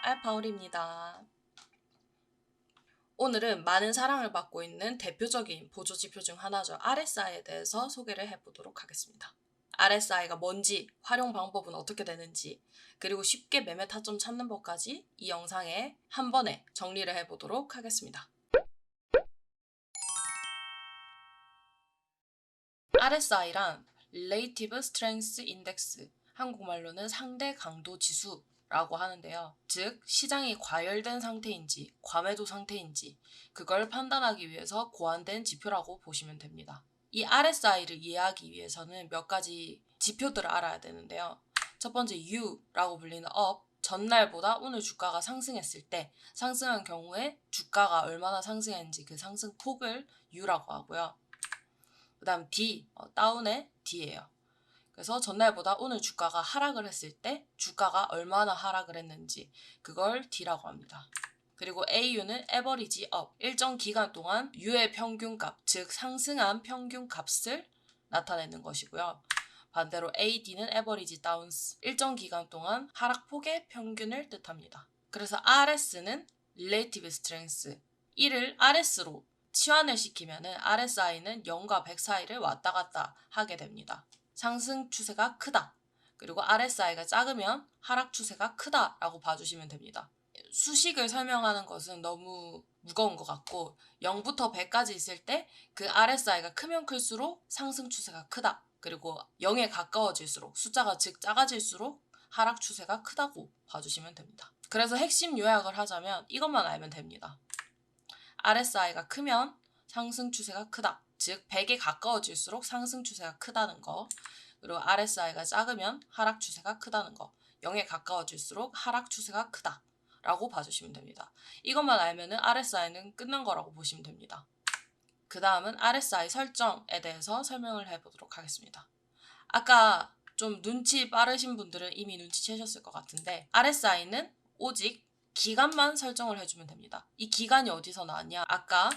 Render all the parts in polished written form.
알파올입니다. 오늘은 많은 사랑을 받고 있는 대표적인 보조지표 중 하나죠. RSI에 대해서 소개를 해보도록 하겠습니다. RSI가 뭔지, 활용 방법은 어떻게 되는지, 그리고 쉽게 매매 타점 찾는 법까지 이 영상에 한 번에 정리를 해보도록 하겠습니다. RSI란 Relative Strength Index, 한국말로는 상대 강도 지수라고 하는데요. 즉, 시장이 과열된 상태인지 과매도 상태인지 그걸 판단하기 위해서 고안된 지표라고 보시면 됩니다. 이 RSI를 이해하기 위해서는 몇 가지 지표들을 알아야 되는데요. 첫 번째 U라고 불리는 up, 전날보다 오늘 주가가 상승했을 때 상승한 경우에 주가가 얼마나 상승했는지 그 상승폭을 U라고 하고요. 그 다음 D, 다운의 D예요. 그래서 전날보다 오늘 주가가 하락을 했을 때 주가가 얼마나 하락을 했는지 그걸 D라고 합니다. 그리고 AU는 average up, 일정 기간 동안 U의 평균값, 즉 상승한 평균값을 나타내는 것이고요. 반대로 AD는 average downs, 일정 기간 동안 하락폭의 평균을 뜻합니다. 그래서 RS는 relative strength, 이를 RS로 치환을 시키면 RSI는 0과 100 사이를 왔다 갔다 하게 됩니다. 상승 추세가 크다. 그리고 RSI가 작으면 하락 추세가 크다라고 봐주시면 됩니다. 수식을 설명하는 것은 너무 무거운 것 같고 0부터 100까지 있을 때 그 RSI가 크면 클수록 상승 추세가 크다. 그리고 0에 가까워질수록 숫자가 즉 작아질수록 하락 추세가 크다고 봐주시면 됩니다. 그래서 핵심 요약을 하자면 이것만 알면 됩니다. RSI가 크면 상승 추세가 크다. 즉 100에 가까워질수록 상승 추세가 크다는 거. 그리고 RSI가 작으면 하락 추세가 크다는 거. 0에 가까워질수록 하락 추세가 크다. 라고 봐주시면 됩니다. 이것만 알면은 RSI는 끝난 거라고 보시면 됩니다. 그 다음은 RSI 설정에 대해서 설명을 해보도록 하겠습니다. 아까 좀 눈치 빠르신 분들은 이미 눈치채셨을 것 같은데 RSI는 오직 기간만 설정을 해주면 됩니다. 이 기간이 어디서 나왔냐? 아까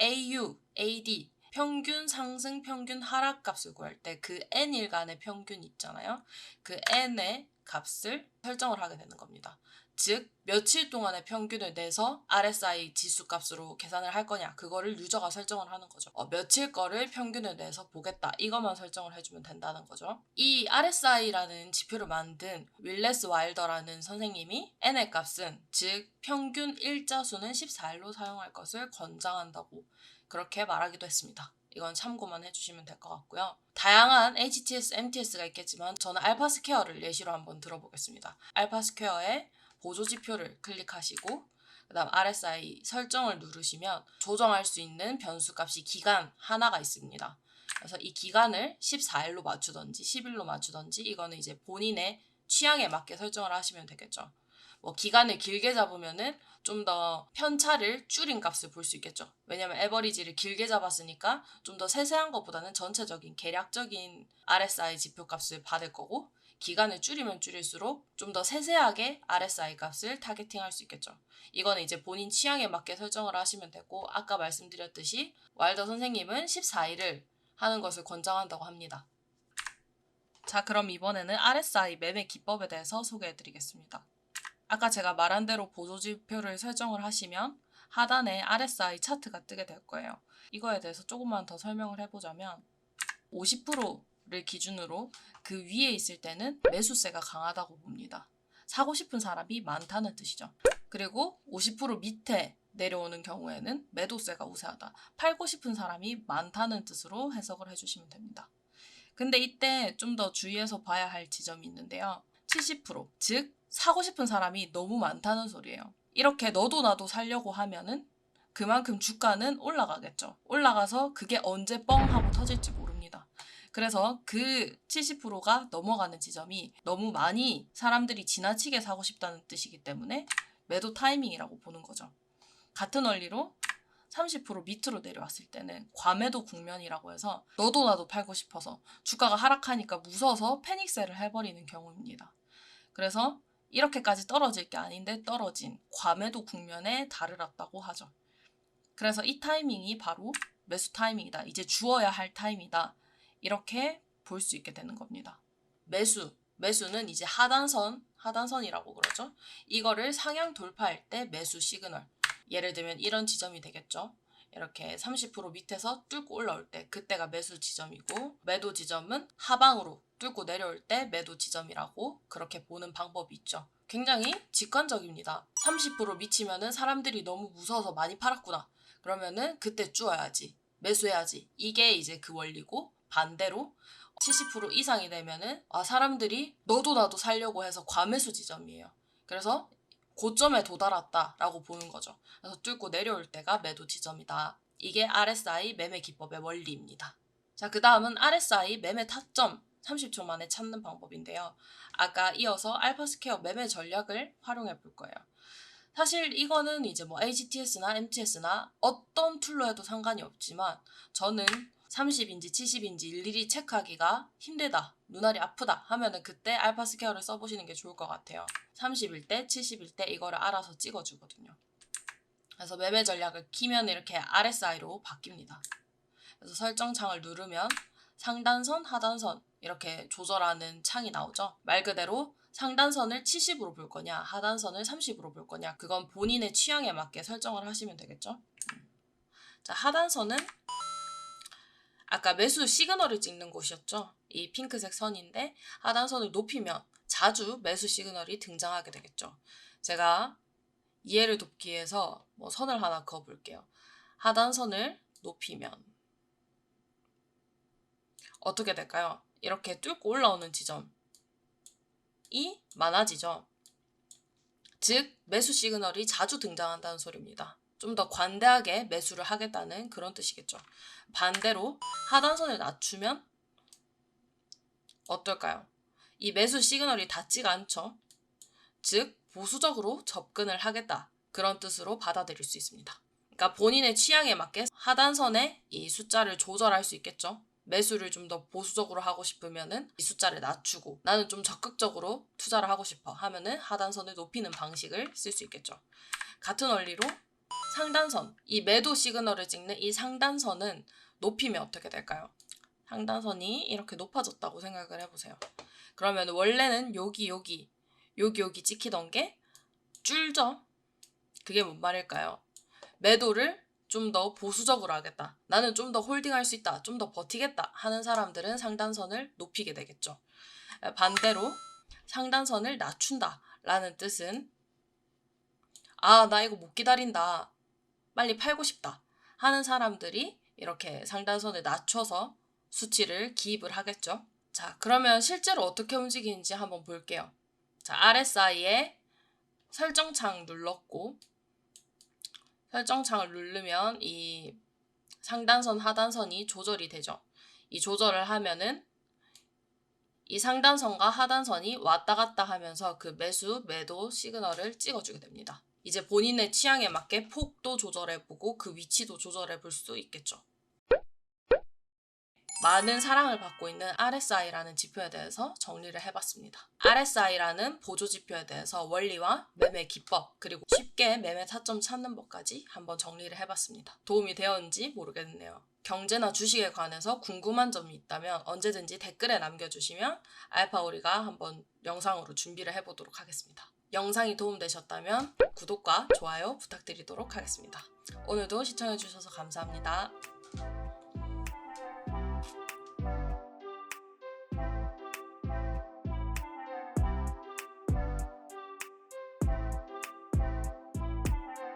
AU, AD, 평균 상승, 평균 하락 값을 구할 때 그 N일간의 평균 있잖아요. 그 N의 값을 설정을 하게 되는 겁니다. 즉 며칠 동안의 평균을 내서 RSI 지수 값으로 계산을 할 거냐, 그거를 유저가 설정을 하는 거죠. 며칠 거를 평균을 내서 보겠다, 이것만 설정을 해주면 된다는 거죠. 이 RSI라는 지표를 만든 윌레스 와일더라는 선생님이 N의 값은, 즉 평균 일자수는 14일로 사용할 것을 권장한다고 그렇게 말하기도 했습니다. 이건 참고만 해주시면 될 것 같고요. 다양한 HTS, MTS가 있겠지만 저는 알파스퀘어를 예시로 한번 들어보겠습니다. 알파스퀘어의 보조지표를 클릭하시고 그 다음 RSI 설정을 누르시면 조정할 수 있는 변수값이 기간 하나가 있습니다. 그래서 이 기간을 14일로 맞추던지 10일로 맞추던지 이거는 이제 본인의 취향에 맞게 설정을 하시면 되겠죠. 기간을 길게 잡으면은 좀 더 편차를 줄인 값을 볼 수 있겠죠. 왜냐면 에버리지를 길게 잡았으니까 좀 더 세세한 것보다는 전체적인 계략적인 RSI 지표 값을 받을 거고, 기간을 줄이면 줄일수록 좀 더 세세하게 RSI 값을 타겟팅할 수 있겠죠. 이거는 이제 본인 취향에 맞게 설정을 하시면 되고, 아까 말씀드렸듯이 와일더 선생님은 14일을 하는 것을 권장한다고 합니다. 자, 그럼 이번에는 RSI 매매 기법에 대해서 소개해 드리겠습니다. 아까 제가 말한 대로 보조지표를 설정을 하시면 하단에 RSI 차트가 뜨게 될 거예요. 이거에 대해서 조금만 더 설명을 해보자면 50%를 기준으로 그 위에 있을 때는 매수세가 강하다고 봅니다. 사고 싶은 사람이 많다는 뜻이죠. 그리고 50% 밑에 내려오는 경우에는 매도세가 우세하다. 팔고 싶은 사람이 많다는 뜻으로 해석을 해주시면 됩니다. 근데 이때 좀 더 주의해서 봐야 할 지점이 있는데요. 70%, 즉 사고 싶은 사람이 너무 많다는 소리예요. 이렇게 너도 나도 사려고 하면은 그만큼 주가는 올라가겠죠. 올라가서 그게 언제 뻥 하고 터질지 모릅니다. 그래서 그 70%가 넘어가는 지점이 너무 많이 사람들이 지나치게 사고 싶다는 뜻이기 때문에 매도 타이밍이라고 보는 거죠. 같은 원리로 30% 밑으로 내려왔을 때는 과매도 국면이라고 해서 너도 나도 팔고 싶어서 주가가 하락하니까 무서워서 패닉셀을 해버리는 경우입니다. 그래서 이렇게까지 떨어질 게 아닌데 떨어진 과매도 국면에 달을났다고 하죠. 그래서 이 타이밍이 바로 매수 타이밍이다. 이제 주어야 할 타임이다. 이렇게 볼 수 있게 되는 겁니다. 매수는 이제 하단선 하단선이라고 그러죠. 이거를 상향 돌파할 때 매수 시그널. 예를 들면 이런 지점이 되겠죠. 이렇게 30% 밑에서 뚫고 올라올 때 그때가 매수 지점이고, 매도 지점은 하방으로 뚫고 내려올 때 매도 지점이라고 그렇게 보는 방법이 있죠. 굉장히 직관적입니다. 30% 미치면은 사람들이 너무 무서워서 많이 팔았구나. 그러면은 그때 쪼아야지. 매수해야지. 이게 이제 그 원리고, 반대로 70% 이상이 되면은 사람들이 너도 나도 살려고 해서 과매수 지점이에요. 그래서 고점에 도달했다라고 보는 거죠. 그래서 뚫고 내려올 때가 매도 지점이다. 이게 RSI 매매 기법의 원리입니다. 자, 그 다음은 RSI 매매 타점 30초 만에 찾는 방법인데요. 아까 이어서 알파스퀘어 매매 전략을 활용해 볼 거예요. 사실 이거는 이제 뭐 AGTS나 MTS나 어떤 툴로 해도 상관이 없지만, 저는 30인지 70인지 일일이 체크하기가 힘들다, 눈알이 아프다 하면은 그때 알파스퀘어를 써보시는 게 좋을 것 같아요. 30일 때, 70일 때 이거를 알아서 찍어주거든요. 그래서 매매 전략을 키면 이렇게 RSI로 바뀝니다. 그래서 설정창을 누르면 상단선, 하단선 이렇게 조절하는 창이 나오죠. 말 그대로 상단선을 70으로 볼 거냐, 하단선을 30으로 볼 거냐, 그건 본인의 취향에 맞게 설정을 하시면 되겠죠. 자, 하단선은 아까 매수 시그널을 찍는 곳이었죠. 이 핑크색 선인데 하단선을 높이면 자주 매수 시그널이 등장하게 되겠죠. 제가 이해를 돕기 위해서 선을 하나 그어볼게요. 하단선을 높이면 어떻게 될까요? 이렇게 뚫고 올라오는 지점이 많아지죠. 즉 매수 시그널이 자주 등장한다는 소리입니다. 좀 더 관대하게 매수를 하겠다는 그런 뜻이겠죠. 반대로 하단선을 낮추면 어떨까요? 이 매수 시그널이 닿지가 않죠. 즉 보수적으로 접근을 하겠다, 그런 뜻으로 받아들일 수 있습니다. 그러니까 본인의 취향에 맞게 하단선의 이 숫자를 조절할 수 있겠죠. 매수를 좀 더 보수적으로 하고 싶으면은 이 숫자를 낮추고, 나는 좀 적극적으로 투자를 하고 싶어 하면은 하단선을 높이는 방식을 쓸 수 있겠죠. 같은 원리로 상단선, 이 매도 시그널을 찍는 이 상단선은 높이면 어떻게 될까요? 상단선이 이렇게 높아졌다고 생각을 해보세요. 그러면 원래는 여기 찍히던 게 줄죠? 그게 뭔 말일까요? 매도를 좀 더 보수적으로 하겠다, 나는 좀 더 홀딩할 수 있다, 좀 더 버티겠다 하는 사람들은 상단선을 높이게 되겠죠. 반대로 상단선을 낮춘다 라는 뜻은 나 이거 못 기다린다, 빨리 팔고 싶다 하는 사람들이 이렇게 상단선을 낮춰서 수치를 기입을 하겠죠. 자, 그러면 실제로 어떻게 움직이는지 한번 볼게요. 자, RSI에 설정창 눌렀고, 설정창을 누르면 이 상단선, 하단선이 조절이 되죠. 이 조절을 하면은 이 상단선과 하단선이 왔다 갔다 하면서 그 매수, 매도 시그널을 찍어주게 됩니다. 이제 본인의 취향에 맞게 폭도 조절해보고 그 위치도 조절해볼 수 있겠죠. 많은 사랑을 받고 있는 RSI라는 지표에 대해서 정리를 해봤습니다. RSI라는 보조지표에 대해서 원리와 매매 기법, 그리고 쉽게 매매 타점 찾는 법까지 한번 정리를 해봤습니다. 도움이 되었는지 모르겠네요. 경제나 주식에 관해서 궁금한 점이 있다면 언제든지 댓글에 남겨주시면 알파오리가 한번 영상으로 준비를 해보도록 하겠습니다. 영상이 도움되셨다면 구독과 좋아요 부탁드리도록 하겠습니다. 오늘도 시청해주셔서 감사합니다.